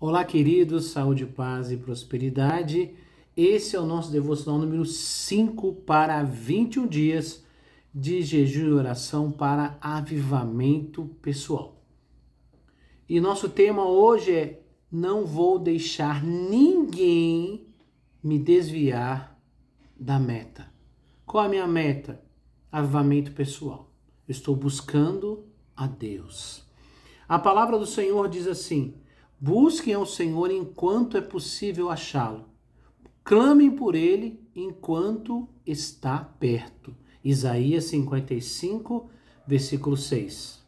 Olá, queridos, saúde, paz e prosperidade. Esse é o nosso devocional número 5 para 21 dias de jejum e oração para avivamento pessoal. E nosso tema hoje é: não vou deixar ninguém me desviar da meta. Qual a minha meta? Avivamento pessoal. Eu estou buscando a Deus. A palavra do Senhor diz assim: busquem ao Senhor enquanto é possível achá-lo. Clamem por ele enquanto está perto. Isaías 55, versículo 6.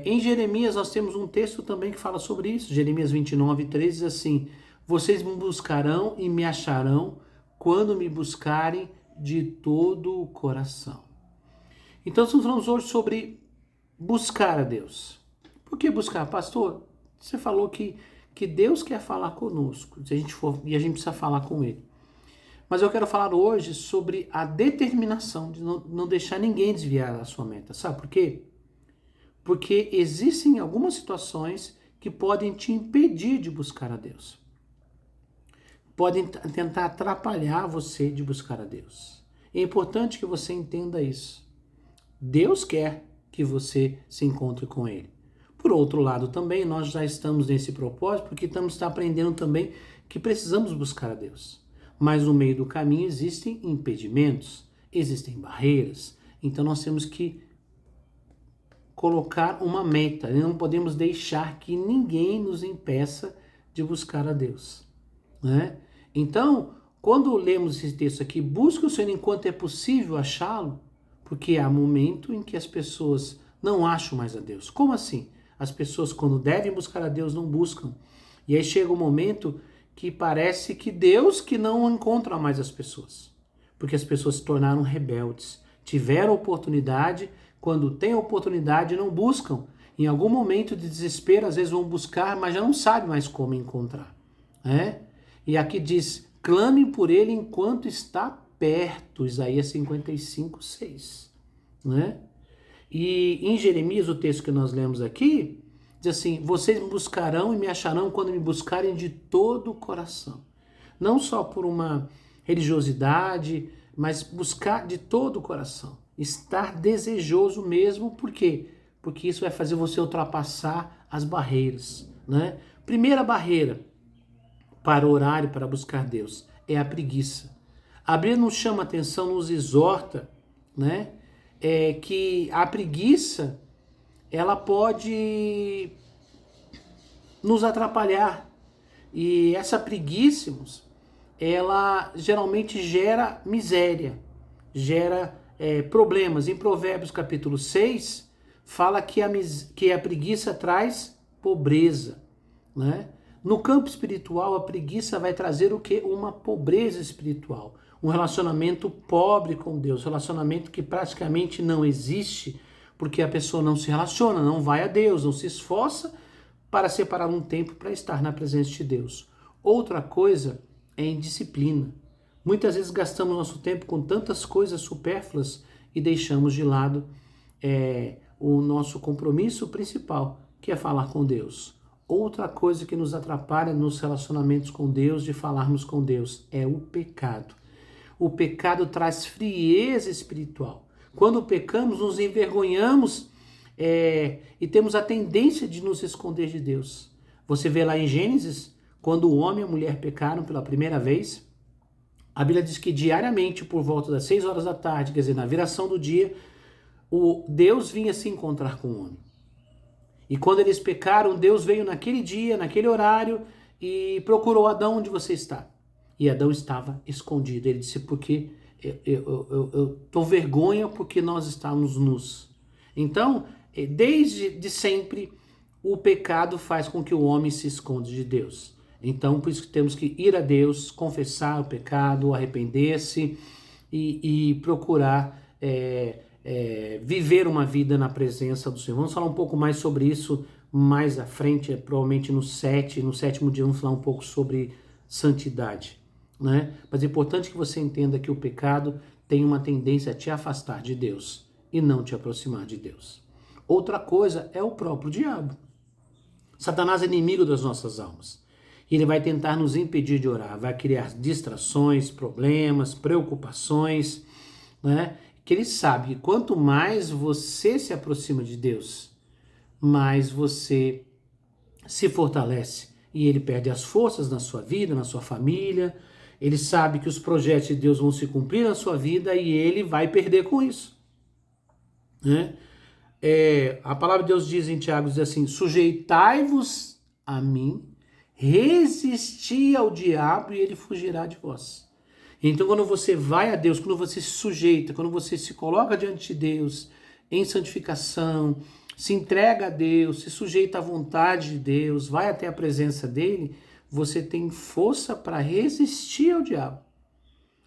Em Jeremias nós temos um texto também que fala sobre isso. Jeremias 29, 3 diz assim: vocês me buscarão e me acharão quando me buscarem de todo o coração. Então estamos falando hoje sobre buscar a Deus. Por que buscar? Pastor, você falou que Deus quer falar conosco, se a gente for, e a gente precisa falar com Ele. Mas eu quero falar hoje sobre a determinação de não deixar ninguém desviar da sua meta. Sabe por quê? Porque existem algumas situações que podem te impedir de buscar a Deus. Podem tentar atrapalhar você de buscar a Deus. É importante que você entenda isso. Deus quer que você se encontre com Ele. Por outro lado também, nós já estamos nesse propósito porque estamos aprendendo também que precisamos buscar a Deus. Mas no meio do caminho existem impedimentos, existem barreiras. Então nós temos que colocar uma meta. Não podemos deixar que ninguém nos impeça de buscar a Deus, né? Então, quando lemos esse texto aqui, busque o Senhor enquanto é possível achá-lo, porque há momento em que as pessoas não acham mais a Deus. Como assim? As pessoas, quando devem buscar a Deus, não buscam. E aí chega um momento que parece que Deus que não encontra mais as pessoas. Porque as pessoas se tornaram rebeldes. Tiveram oportunidade, quando têm oportunidade não buscam. Em algum momento de desespero, às vezes vão buscar, mas já não sabem mais como encontrar. E aqui diz: clame por ele enquanto está perto. Isaías 55, 6. Né? E em Jeremias, o texto que nós lemos aqui, diz assim: vocês me buscarão e me acharão quando me buscarem de todo o coração. Não só por uma religiosidade, mas buscar de todo o coração. Estar desejoso mesmo, por quê? Porque isso vai fazer você ultrapassar as barreiras. Né? Primeira barreira para orar e para buscar Deus é a preguiça. A Bíblia nos chama a atenção, nos exorta, né? Que a preguiça ela pode nos atrapalhar. E essa preguiça, ela geralmente gera miséria, gera problemas. Em Provérbios capítulo 6, fala que a preguiça traz pobreza, né? No campo espiritual, a preguiça vai trazer o quê? Uma pobreza espiritual. Um relacionamento pobre com Deus, relacionamento que praticamente não existe, porque a pessoa não se relaciona, não vai a Deus, não se esforça para separar um tempo para estar na presença de Deus. Outra coisa é indisciplina. Muitas vezes gastamos nosso tempo com tantas coisas supérfluas e deixamos de lado o nosso compromisso principal, que é falar com Deus. Outra coisa que nos atrapalha nos relacionamentos com Deus, de falarmos com Deus, é o pecado. O pecado traz frieza espiritual. Quando pecamos, nos envergonhamos e temos a tendência de nos esconder de Deus. Você vê lá em Gênesis, quando o homem e a mulher pecaram pela primeira vez, a Bíblia diz que diariamente, por volta das 6 horas da tarde, quer dizer, na viração do dia, o Deus vinha se encontrar com o homem. E quando eles pecaram, Deus veio naquele dia, naquele horário, e procurou Adão: onde você está? E Adão estava escondido. Ele disse: porque eu tô vergonha porque nós estamos nus. Então, desde sempre, o pecado faz com que o homem se esconda de Deus. Então, por isso que temos que ir a Deus, confessar o pecado, arrepender-se e procurar viver uma vida na presença do Senhor. Vamos falar um pouco mais sobre isso mais à frente, provavelmente no sétimo dia vamos falar um pouco sobre santidade, né? Mas é importante que você entenda que o pecado tem uma tendência a te afastar de Deus e não te aproximar de Deus. Outra coisa é o próprio diabo. Satanás é inimigo das nossas almas. Ele vai tentar nos impedir de orar, vai criar distrações, problemas, preocupações, né? Que ele sabe que quanto mais você se aproxima de Deus, mais você se fortalece e ele perde as forças na sua vida, na sua família. Ele sabe que os projetos de Deus vão se cumprir na sua vida e ele vai perder com isso, né? A palavra de Deus diz em Tiago, diz assim, sujeitai-vos a mim, resisti ao diabo e ele fugirá de vós. Então quando você vai a Deus, quando você se sujeita, quando você se coloca diante de Deus em santificação, se entrega a Deus, se sujeita à vontade de Deus, vai até a presença dele, você tem força para resistir ao diabo.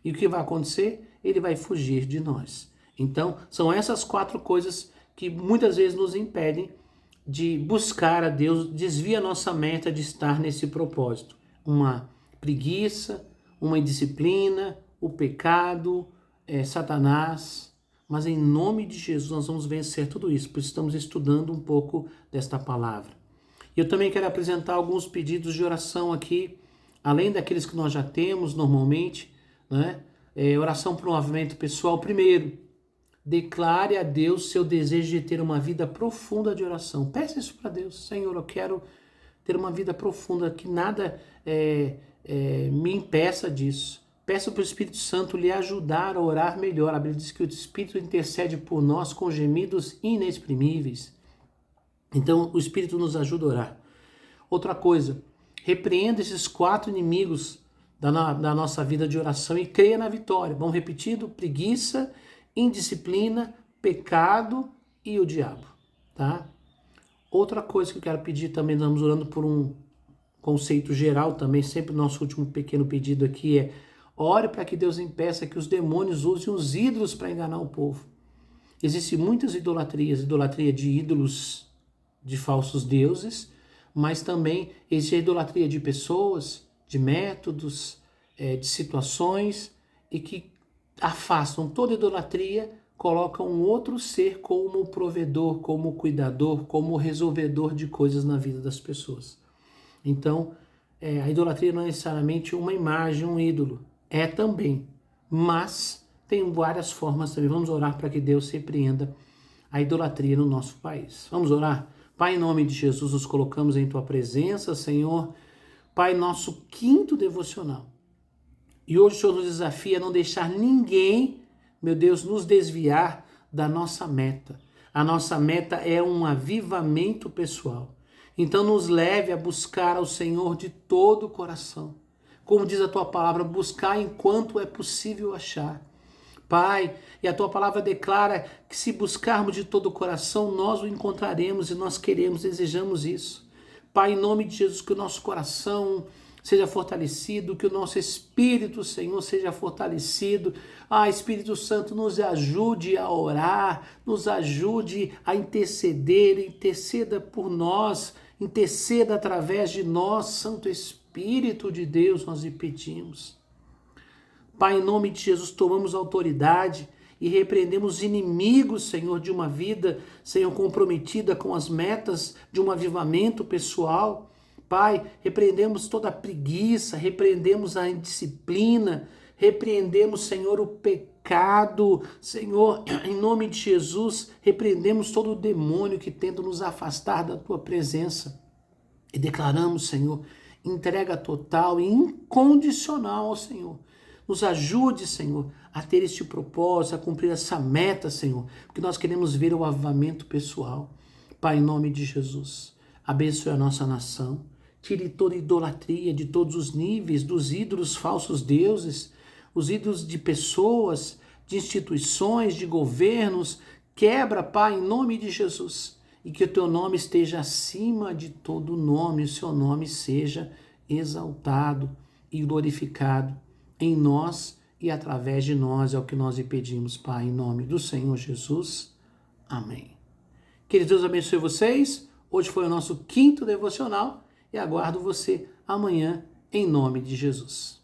E o que vai acontecer? Ele vai fugir de nós. Então, são essas 4 coisas que muitas vezes nos impedem de buscar a Deus, desvia a nossa meta de estar nesse propósito. Uma preguiça, uma indisciplina, o pecado, Satanás. Mas em nome de Jesus nós vamos vencer tudo isso, por isso estamos estudando um pouco desta palavra. Eu também quero apresentar alguns pedidos de oração aqui, além daqueles que nós já temos normalmente, né? Oração para um avivamento pessoal. Primeiro, declare a Deus seu desejo de ter uma vida profunda de oração. Peça isso para Deus. Senhor, eu quero ter uma vida profunda, que nada me impeça disso. Peça para o Espírito Santo lhe ajudar a orar melhor. A Bíblia diz que o Espírito intercede por nós com gemidos inexprimíveis. Então, o Espírito nos ajuda a orar. Outra coisa, repreenda esses 4 inimigos da nossa vida de oração e creia na vitória. Vamos repetindo: preguiça, indisciplina, pecado e o diabo, tá? Outra coisa que eu quero pedir também, nós estamos orando por um conceito geral também, sempre nosso último pequeno pedido aqui ore para que Deus impeça que os demônios usem os ídolos para enganar o povo. Existem muitas idolatrias, idolatria de ídolos, de falsos deuses, mas também existe a idolatria de pessoas, de métodos, de situações, e que afastam toda idolatria, colocam um outro ser como provedor, como cuidador, como resolvedor de coisas na vida das pessoas. Então, a idolatria não é necessariamente uma imagem, um ídolo. É também, mas tem várias formas também. Vamos orar para que Deus repreenda a idolatria no nosso país. Vamos orar? Pai, em nome de Jesus, nos colocamos em Tua presença, Senhor. Pai, nosso 5º devocional. E hoje o Senhor nos desafia a não deixar ninguém, meu Deus, nos desviar da nossa meta. A nossa meta é um avivamento pessoal. Então nos leve a buscar ao Senhor de todo o coração. Como diz a Tua palavra, buscar enquanto é possível achar. Pai, e a Tua palavra declara que se buscarmos de todo o coração, nós o encontraremos e nós queremos, desejamos isso. Pai, em nome de Jesus, que o nosso coração seja fortalecido, que o nosso espírito, Senhor, seja fortalecido. Espírito Santo, nos ajude a orar, nos ajude a interceder, interceda por nós, interceda através de nós, Santo Espírito de Deus, nós lhe pedimos. Pai, em nome de Jesus, tomamos autoridade e repreendemos os inimigos, Senhor, de uma vida, Senhor, comprometida com as metas de um avivamento pessoal. Pai, repreendemos toda a preguiça, repreendemos a indisciplina, repreendemos, Senhor, o pecado. Senhor, em nome de Jesus, repreendemos todo o demônio que tenta nos afastar da Tua presença. E declaramos, Senhor, entrega total e incondicional ao Senhor. Nos ajude, Senhor, a ter este propósito, a cumprir essa meta, Senhor, porque nós queremos ver o avivamento pessoal. Pai, em nome de Jesus, abençoe a nossa nação, tire toda idolatria de todos os níveis, dos ídolos falsos deuses, os ídolos de pessoas, de instituições, de governos. Quebra, Pai, em nome de Jesus, e que o Teu nome esteja acima de todo nome, o Seu nome seja exaltado e glorificado em nós e através de nós, é o que nós lhe pedimos, Pai, em nome do Senhor Jesus. Amém. Queridos, Deus abençoe vocês. Hoje foi o nosso 5º devocional e aguardo você amanhã, em nome de Jesus.